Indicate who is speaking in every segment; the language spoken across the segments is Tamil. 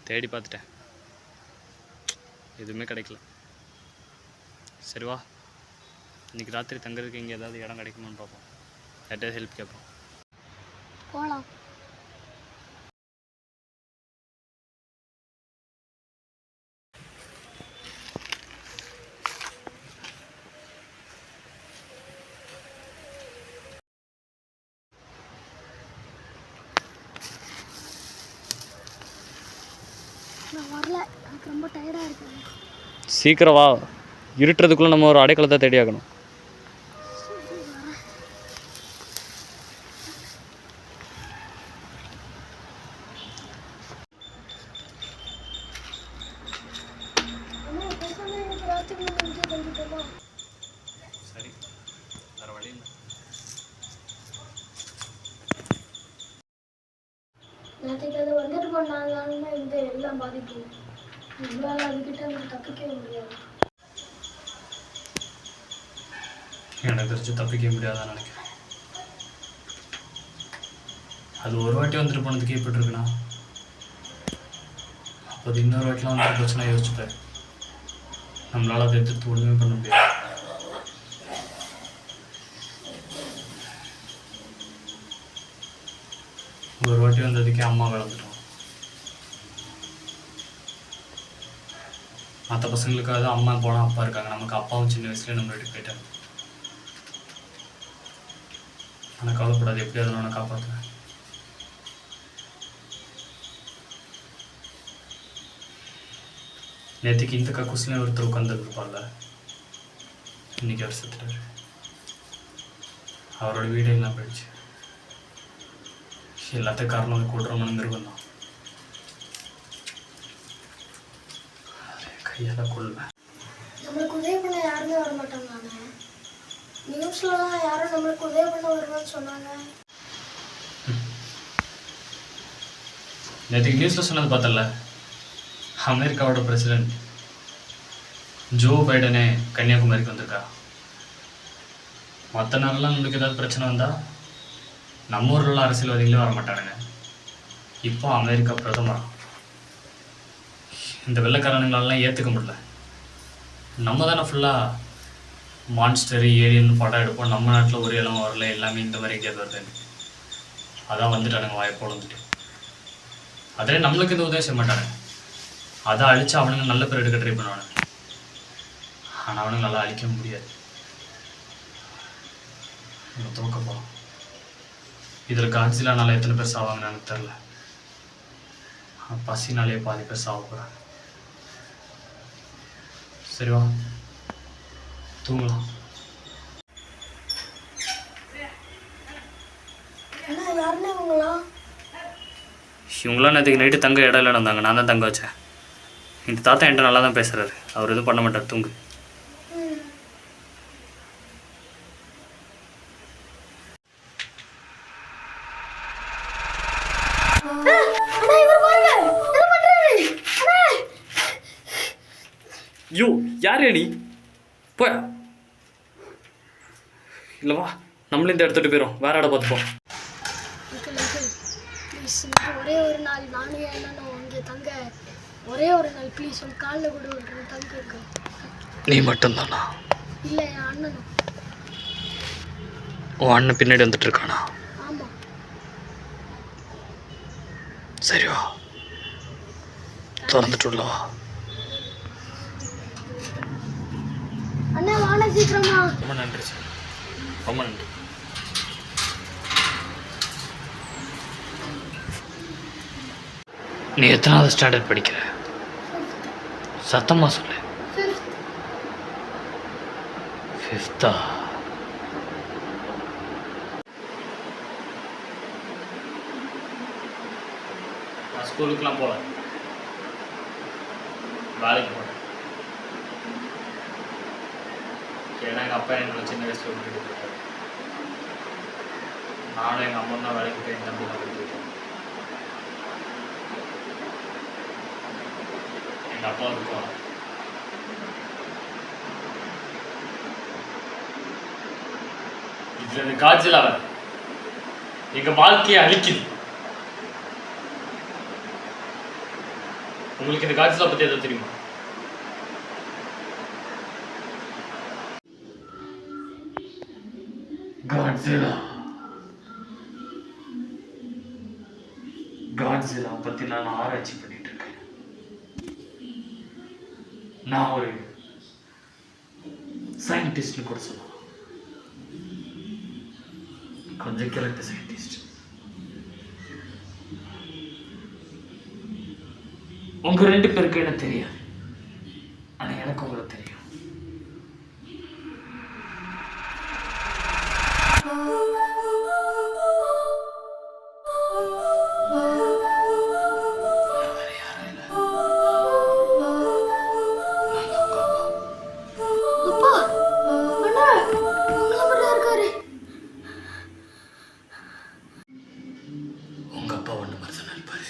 Speaker 1: தேடி பார்த்துட்டேன், எதுவுமே கிடைக்கல. சரி வா, இன்றைக்கி ராத்திரி தங்குறதுக்கு இங்கே ஏதாவது இடம் கிடைக்குமான்னு பார்ப்போம். யார்கிட்ட ஹெல்ப் கேட்போம்.
Speaker 2: போகலாம். நான் வரல, எனக்கு ரொம்ப டயர்டாக இருக்கு.
Speaker 1: சீக்கிரம் வா, இருட்டுறதுக்குள்ளே நம்ம ஒரு அடைக்கலத்தை தேடி ஆகணும். சரி, வேறு வழி இல்லை.
Speaker 2: நேற்றுக்கு அது வந்துட்டு போனாங்க, இந்த எல்லாம் பாதிக்கும். இவ்வளோ அதுக்கிட்ட எனக்கு தப்பிக்கவே முடியாது.
Speaker 1: எனக்கு தெரிஞ்சு தப்பிக்க முடியாதான்னு நினைக்கிறேன். அது ஒரு வாட்டி வந்துட்டு போனதுக்கு எப்படி இருக்குண்ணா, அப்போ அது இன்னொரு வாட்டிலாம் வந்துட்டு போச்சுன்னா யோசிச்சுப்பேன். நம்மளால் அதை எதிர்த்து ஒன்றுமே பண்ண முடியாது. ஒரு வாட்டி வந்ததுக்கே அம்மா வளர்ந்துட்டோம். மற்ற பசங்களுக்காவது அம்மா போனால் அப்பா இருக்காங்க, நமக்கு அப்பாவும் சின்ன வயசுலேயே நம்ம வீட்டுக்கு போயிட்டாங்க. ஆனால் கவலைப்படாது, எப்படியாவது நான் காப்பாற்றுவேன். நேற்றுக்கு இந்த கக்கூஸ்லேயும் ஒருத்தர் உட்காந்துருப்பார்ல, இன்றைக்கி அவர் செத்துட்டார். அவரோட வீடே எல்லாம் போயிடுச்சு. எல்லாத்துக்கும் காரணம் அது கூட்டுறமான மிருகம் தான். கையால் கொள்வேன்.
Speaker 2: நம்மளுக்கு உதவி பண்ண யாருமே வர மாட்டாங்க. நியூஸ்லலாம் யாரும் நம்மளுக்கு உதவி பண்ண வருவான்னு சொன்னாங்க.
Speaker 1: நேற்றுக்கு நியூஸில் சொன்னது பார்த்தல, அமெரிக்காவோட பிரசிடென்ட் ஜோ பைடனே கன்னியாகுமரிக்கு வந்திருக்கா. மற்ற நாளெலாம் நம்மளுக்கு ஏதாவது பிரச்சனை வந்தால் நம்ம ஊர்லாம் அரசியல்வாதிகளே வர மாட்டானுங்க. இப்போ அமெரிக்கா பிரதமர். இந்த வெள்ளைக்காரனுங்களெல்லாம் ஏற்றுக்க முடியல. நம்ம தானே ஃபுல்லாக மான்ஸ்டர் ஏரியன் படம் எடுப்போம். நம்ம நாட்டில் ஒரு இடம் வரல, எல்லாமே இந்த மாதிரி எங்கேயாவது வருதுன்னு. அதான் வந்துட்டானுங்க வாய்ப்போல் வந்துட்டு. அதே நம்மளுக்கு இந்த உதவி செய்ய மாட்டானுங்க. அதை அழித்து அவனுங்க நல்ல பேர் எடுக்க ட்ரை பண்ணுவானுங்க. ஆனால் அவனுங்க நல்லா அழிக்க முடியாது. நம்ம தோக்க போகிறோம். இதில் காட்சிலானால எத்தனை பேர் சாவாங்கன்னு எனக்கு தெரில. பசினாலே பாதி பேர் சாவ போகிறாங்க. சரிவா, தூங்கலாம். இவங்களாம் நேற்றுக்கு நைட்டு தங்க இடம் இல்லைன்னு வந்தாங்க. நான் தான் தங்க வச்சேன். இந்த தாத்தா என்கிட்ட நல்லா தான் பேசுகிறாரு. அவர் எதுவும் பண்ண மாட்டார், தூங்கு. யோ, யார் நீ? போ இல்லைவா, நம்மளும் இந்த இடத்துட்டு போயிடும். வேற இடம் பார்த்துப்போம்.
Speaker 2: ஒரே ஒரு நாள் நானும் என்னன்னு இங்கே தங்க, ஒரே ஒரு நாள் ப்ளீஸ். உன் காலில் கூட ஒரு தங்க இருக்கு.
Speaker 1: நீ மட்டும்தானா?
Speaker 2: இல்லை, என் அண்ணனும்.
Speaker 1: உன் அண்ணன் பின்னாடி வந்துட்டு இருக்கானா?
Speaker 2: ஆமாம்.
Speaker 1: சரிவா, திறந்துட்டு உள்ளவா.
Speaker 2: அண்ணா வாங்க சீக்கிரமா.
Speaker 1: ரொம்ப நன்றி சார், ரொம்ப நன்றி. நீ எத்தனாவது ஸ்டாண்டர்ட் படிக்கிற? சத்தமாக சொல்லு. 5th. நான் ஸ்கூலுக்குலாம் போகல, வேலைக்கு போனேன். ஏன்னா எங்கள் அப்பா என்னோட சின்ன வயசில் விட்டுட்டு போயிட்டாரு. நானும் எங்கள் அம்மா தான் வேலைக்கு போய் என் தம்பி தான் விட்டுருக்கேன். எங்கள் அப்பாவுக்கு போனேன். இதில் இந்த காய்ச்சல் அவன் எங்கள் வாழ்க்கையை அழிக்குது. உங்களுக்கு இந்த காட்சிலாம் பற்றி எதாவது தெரியுமா? காட்ஸிலா பற்றி நான் ஆராய்ச்சி பண்ணிட்டு இருக்கேன். நான் ஒரு சயின்டிஸ்ட்னு கூட சொல்லலாம். கொஞ்சம் கிழக்கு சயின்டிஸ்ட். உங்க 2 பேருக்கு என்ன தெரியாது, ஆனா எனக்கு உங்களை தெரியும். வேற யாரும் இல்ல. நான் தான் உங்க அப்பா.
Speaker 2: அப்பா அண்ணா உங்களை மட்டும் இருக்காரு.
Speaker 1: உங்க அப்பா ஒன்று மாதிரி தானே இருப்பாரு.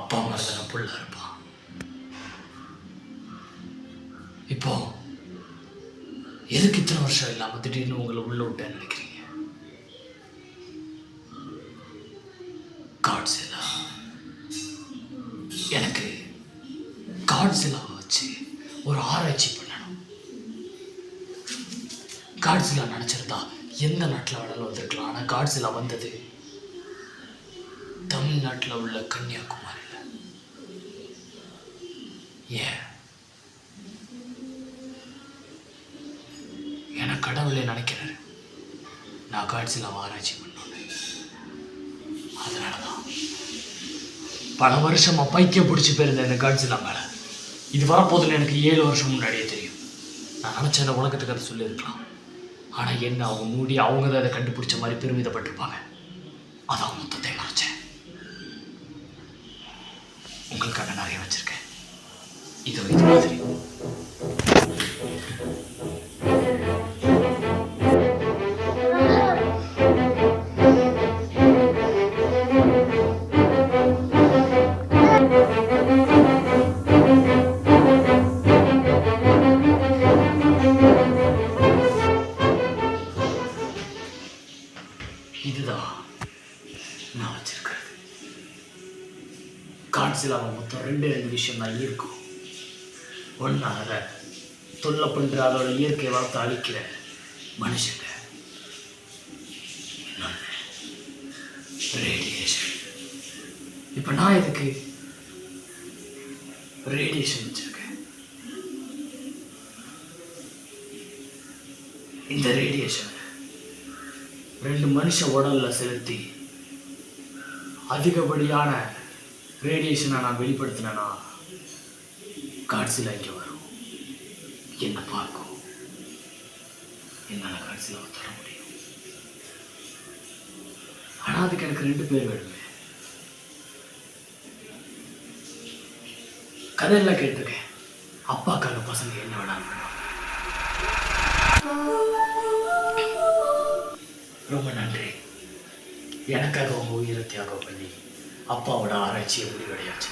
Speaker 1: அப்பா மாதிரி தானே புள்ள இருப்பான். இப்போ எதுக்கு இத்தனை வருஷம் இல்லாம திடீர்னு உங்களை உள்ள விட்டேன்னு நினைக்கிறீங்க? காட்ஸிலா எனக்கு காட்ஸிலாவை வச்சு ஒரு ஆராய்ச்சி பண்ணணும். காட்ஸிலா நினைச்சிருந்தா எந்த நாட்டில் வேணாலும் வந்திருக்கலாம். ஆனால் காட்ஸிலா வந்தது தமிழ்நாட்டில் உள்ள கன்னியாகுமரியில். ஏன்? என கடவுளே நினைக்கிறாரு நான் காட்ஸிலாவை ஆராய்ச்சி பண்ணணும். அதனால தான் பல வருஷமா பைக்கிய பிடிச்சி போயிருந்தேன் இந்த காட்ஸிலா மேலே. இது வரப்போதுன்னு எனக்கு 7 வருஷம் முன்னாடியே தெரியும். நான் நினச்ச இந்த உலகத்துக்கு அதை சொல்லியிருக்கலாம். ஆனால் என்ன அவங்க மூடி அவங்க தான் அதை கண்டுபிடிச்ச மாதிரி பெருமிதப்பட்டிருப்பாங்க. அதான் மொத்தத்தை மறைச்சேன். உங்களுக்காக நிறைய வச்சிருக்கேன். இது மாதிரி இதுதான் நான் வச்சிருக்கிறது. காட்ஸிலாவை மொத்தம் 2 விஷயம் தான் இருக்கும். ஒன்று அதை தொல்லை பண்ணுற அதோட இயற்கை வளர்த்து அழிக்கிற மனுஷங்க. இன்னொன்று ரேடியேஷன். இப்போ நான் இதுக்கு ரேடியேஷன் வச்சிருக்கேன். இந்த ரேடியேஷன் 2 மனுஷ உடல்ல செலுத்தி அதிகப்படியான ரேடியேஷனை நான் வெளிப்படுத்தினேன்னா காட்ஸிலா இங்கே வரும், என்ன பார்க்கும். என்னால் காட்ஸிலாவை தர முடியும். ஆனால் அதுக்கு எனக்கு 2 பேர் வேணுமே. கதையெல்லாம் கேட்டிருக்கேன். அப்பாக்காக பசங்க என்ன வேணாலும் பண்ணுவாங்க. ரொம்ப நன்றி. எனக்காக உங்க உயிரை தியாகம் பண்ணி அப்பாவோட ஆராய்ச்சியை முடிவடையாச்சு.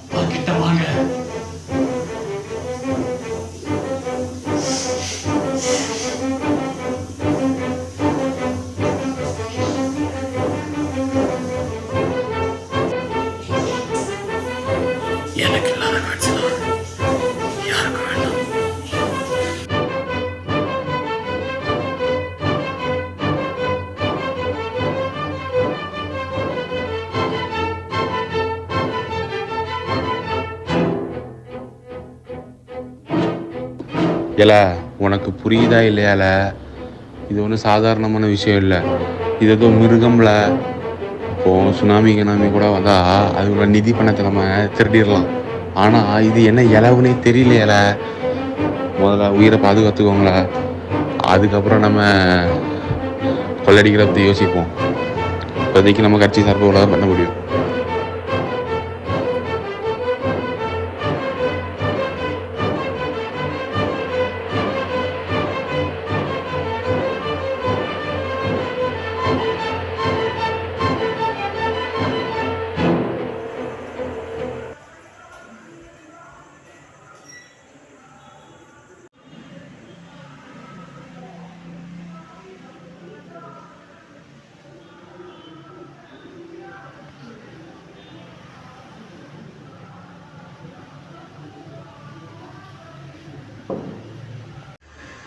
Speaker 1: அப்பா கிட்ட வாங்க. எனக்கு இல்லாத காட்சிலா யாருக்கு வேண்டாம்.
Speaker 3: ஏல உனக்கு புரியுதா இல்லையால? இது ஒன்றும் சாதாரணமான விஷயம் இல்லை. இது ஏதோ மிருகம்ல. இப்போது சுனாமி கினாமி கூட வந்தால் அதுக்குள்ள நிதி பணத்தை நம்ம திருடிடலாம். ஆனால் இது என்ன இலவுனே தெரியலையல. முதல்ல உயிரை பாதுகாத்துக்கோங்களே. அதுக்கப்புறம் நம்ம கொள்ளடிக்கிறத பற்றி யோசிப்போம். இப்போதைக்கு நம்ம கட்சி சார்பு உலகம் பண்ண முடியும்.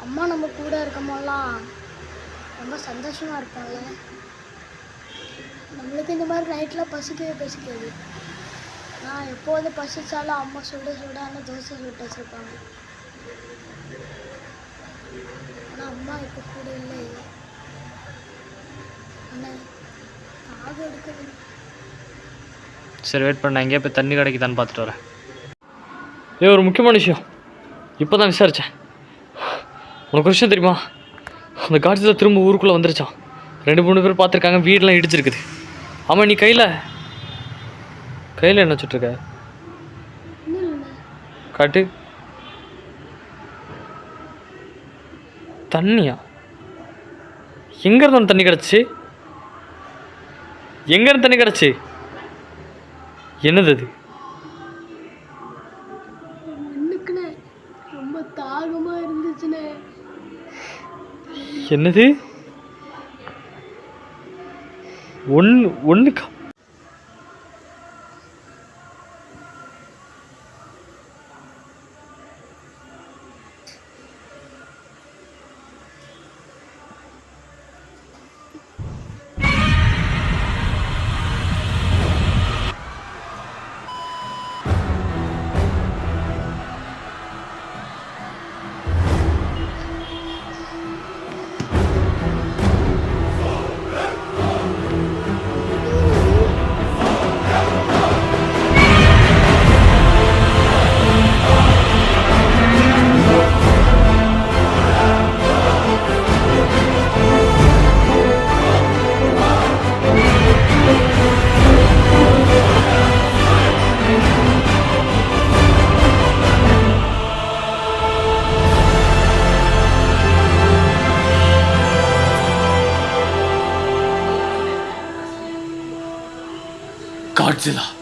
Speaker 2: அம்மா நம்ம கூட இருக்கும் போதெல்லாம் ரொம்ப சந்தோஷமாக இருப்பாங்க. நம்மளுக்கு இந்த மாதிரி நைட்டில் பசிக்காது. நான் எப்போது பசிச்சாலும் அம்மா சுடான தோசை சுட்டு வச்சுருப்பாங்க. ஆனால் அம்மா இப்போ கூட இல்லை. ஆனால் தாகம் எடுக்குது.
Speaker 1: சரி வெயிட் பண்ண, எங்கேயா போய் தண்ணி கிடைக்குதான்னு பார்த்துட்டு வரேன். ஒரு முக்கியமான விஷயம் இப்போ தான் விசாரித்தேன். உனக்கு ஒரு விஷயம் தெரியுமா? அந்த காட்சியில் திரும்ப ஊருக்குள்ளே வந்துருச்சான். 2-3 பேர் பார்த்துருக்காங்க, வீடெலாம் இடிச்சிருக்குது. ஆமாம், நீ கையில் என்ன வச்சுட்ருக்க? காட்டு. தண்ணியா? எங்கேருந்து தண்ணி கிடச்சி? எங்கேருந்து தண்ணி கிடச்சி? என்னது அது?
Speaker 2: ரொம்ப தாகமாக இருந்துச்சுண்ணே.
Speaker 1: என்னது? ஒன்றுக்கா? Godzilla.